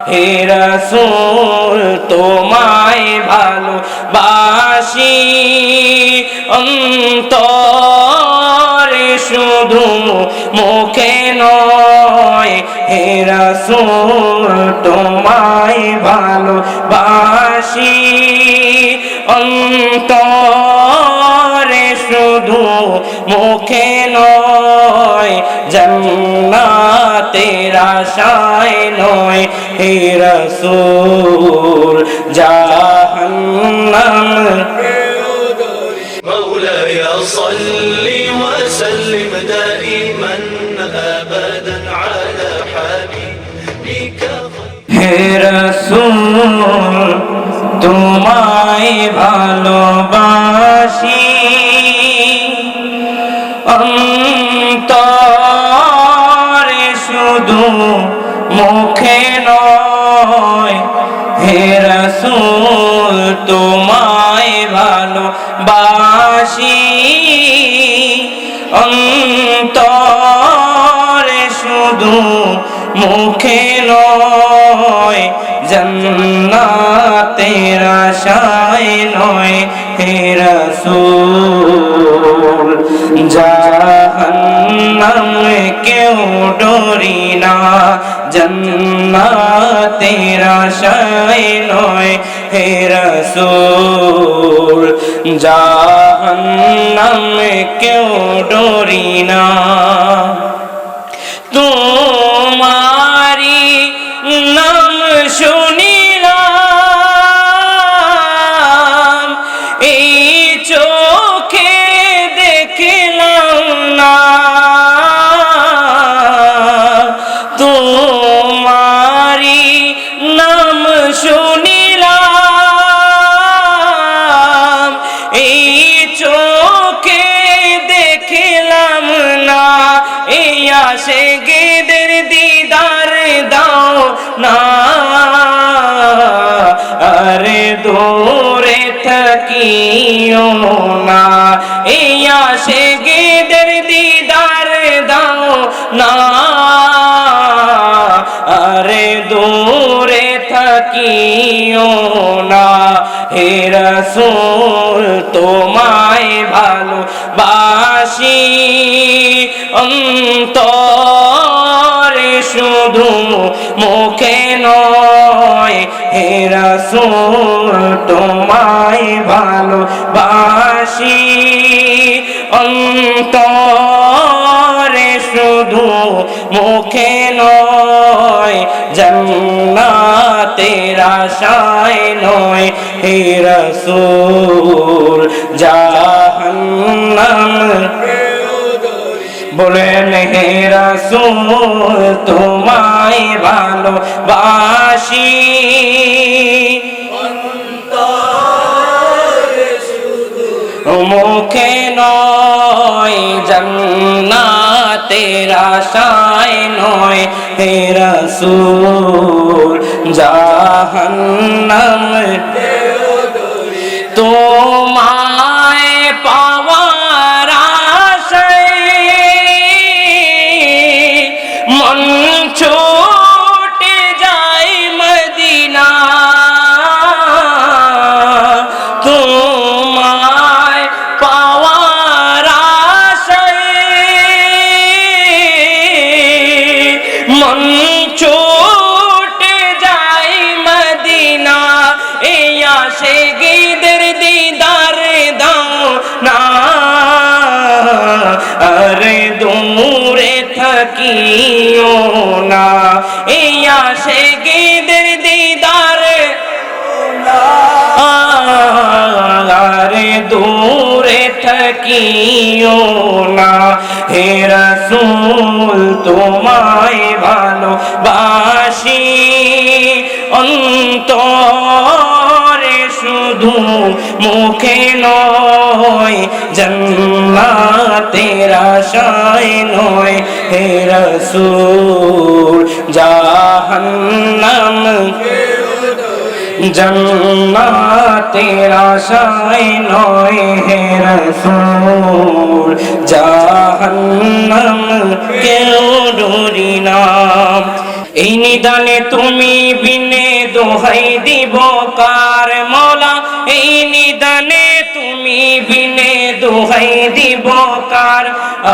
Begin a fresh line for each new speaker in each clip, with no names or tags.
হে রাসূল তোমায় ভালোবাসি অন্তরে শুধু মুখে নয় হে রাসূল তোমায় ভালোবাসি অন্তরে শুধু মুখে নয় জান্নাতের আশায় নয় হে রাসূল জাহান্নাম
مولاي صل وسلم دائما ابدا على حبيبك
হে রাসূল তোমায় ভালোবাসি অন্তরে শুধু মুখে নয় হে রাসূল তোমায় ভালোবাসি অন্তরে শুধু মুখে নয় জান্নাতের আশায় নয় হে রাসূল জাহান্নাম কেউ ডরি না জান্নাতের আশায় নয় হে রাসূল জাহান্নাম কেউ ডরি না তোমারি নাম শুনিলাম এই চোখে দেখলাম না তোমারি নাম শুনিলাম এই চোখে দেখলাম না এই আশিকদের দিদার দাও না আরে দূরে থাকিও না এই আশিকদের দিদার দাও না আরে দূরে থাকিও না হে রাসূল তোমায় ভালোবাসি অন্তরে শুধু মুখে নয় হে রাসূল তোমায় ভালোবাসি অন্তরে শুধু মুখে নয় জান্নাতের আশায় নয় হে রাসূল জাহান্নাম বলেন হে রাসূল তোমায় ভালোবাসি মুখে নয় জান্নাতের আশায় নয় হে রাসূল জাহান্নাম তোমায় পাওয়ার আশায় মন ছুটে যায় মদিনা তোমায় পাওয়ার আশায় মন ছুটে যায় মদিনা এই আশিকদের দিদার দাও না আরে দূরে থাকিও না এই আশিকদের দিদার আরে দূরে থাকিও না হে রাসূল তোমায় ভালোবাসি অন্তরে শুধু মুখে নয় জান্নাতের আশায় নয় হে রাসূল জাহান্নাম জান্নাতের আশায় নয় হে রাসূল জাহান্নাম কেউ ডরি না এই নিদানে তুমি বিনে দোহাই দিব কার মওলা, এই নিদানে তুমি বিনে দোহাই দিব কার।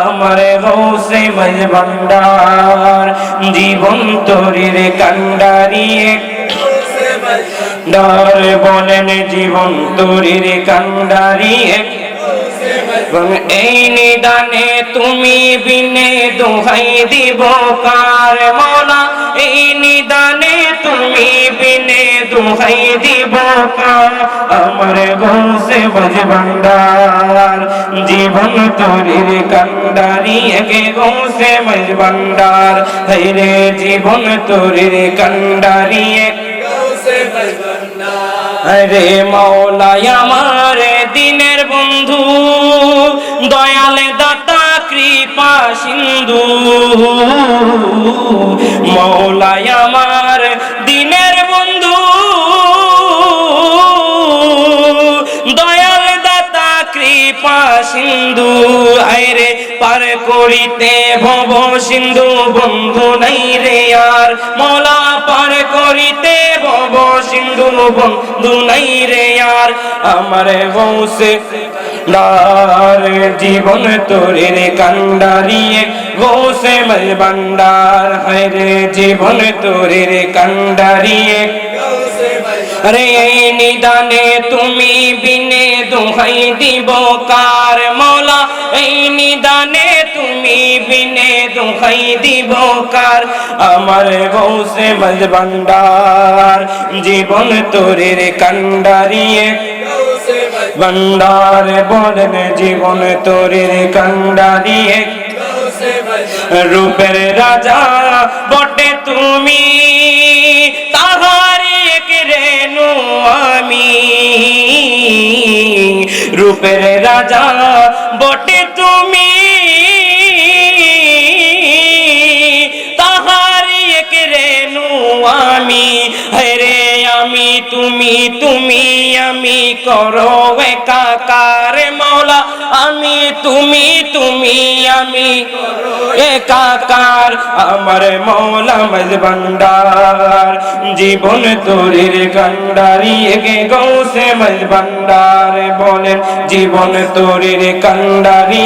আমার গৌসে মজ ভান্ডার জীবন তরির কান্ডারি ডার বলেন জীবন তরির কান্ডারি। এই নিদানে তুমি বিনে দোহাই দিব কার মওলা, এই নিদানে তুমি বিনে দোহাই দিব কার। আমার গৌসে মজ ভান্ডার জীবন তরির কান্ডারি গে গৌসে মজ ভান্ডার, হায়রে জীবন তরির কান্ডারি গৌসে মজ ভান্ডার। আরে মওলা আমার দিনের বন্ধু দয়াল দাতা কৃপা সিন্ধু, মওলা আমার দিনের বন্ধু দয়াল দাতা কৃপা সিন্ধু। আইরে পার করিতে ভব সিন্ধু বন্ধু নাই রে আর মওলা, পার করিতে ভব সিন্ধু বন্ধু নাই রে আর। আমার গৌসে ডার জীবন তরির কান্ডারি গৌসে মজ ভান্ডার, হায়রে জীবন তরির কান্ডারি। আরে এই নিদানে তুমি বিনে দোহাই দিব কার মওলা, এই নিদানে তুমি বিনে দোহাই দিব কার। আমার গৌসে মজ ভান্ডার জীবন তরির কান্ডারি ভান্ডার বলেন জীবন তরির কান্ডারি। রূপের রাজা বটে তুমি তাহারি এক রেণু আমি, রূপের রাজা বটে তুমি তাহারি এক রেণু আমি। হরে আমি তুমি তুমি আমি করো একাকার মওলা, আমি তুমি তুমি আমি একাকার। আমার মওলা মজ ভান্ডার জীবন তরির কান্ডারি গে গৌসে মজ ভান্ডার বলেন জীবন তরির কান্ডারি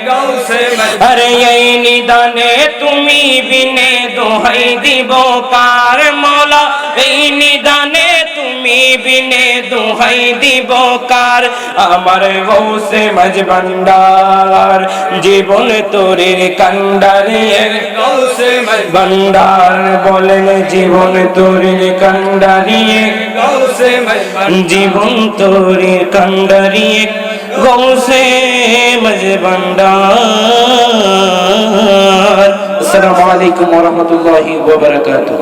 গৌসে। আরে এই নিদানে তুমি বিনে দোহাই দিব কার মওলা, এই নিদানে তুমি বিনে দোহাই দিব কার। আমার গৌসে মজ ভান্ডার জীবন তরির কান্ডারি গৌসে মজ ভান্ডার বলেন জীবন তরির কান্ডারি গৌসে মজ জীবন তরির কান্ডারি গৌসে মজ ভান্ডার। আসসালামু আলাইকুম ওয়া রাহমাতুল্লাহি ওয়া বারাকাতুহু।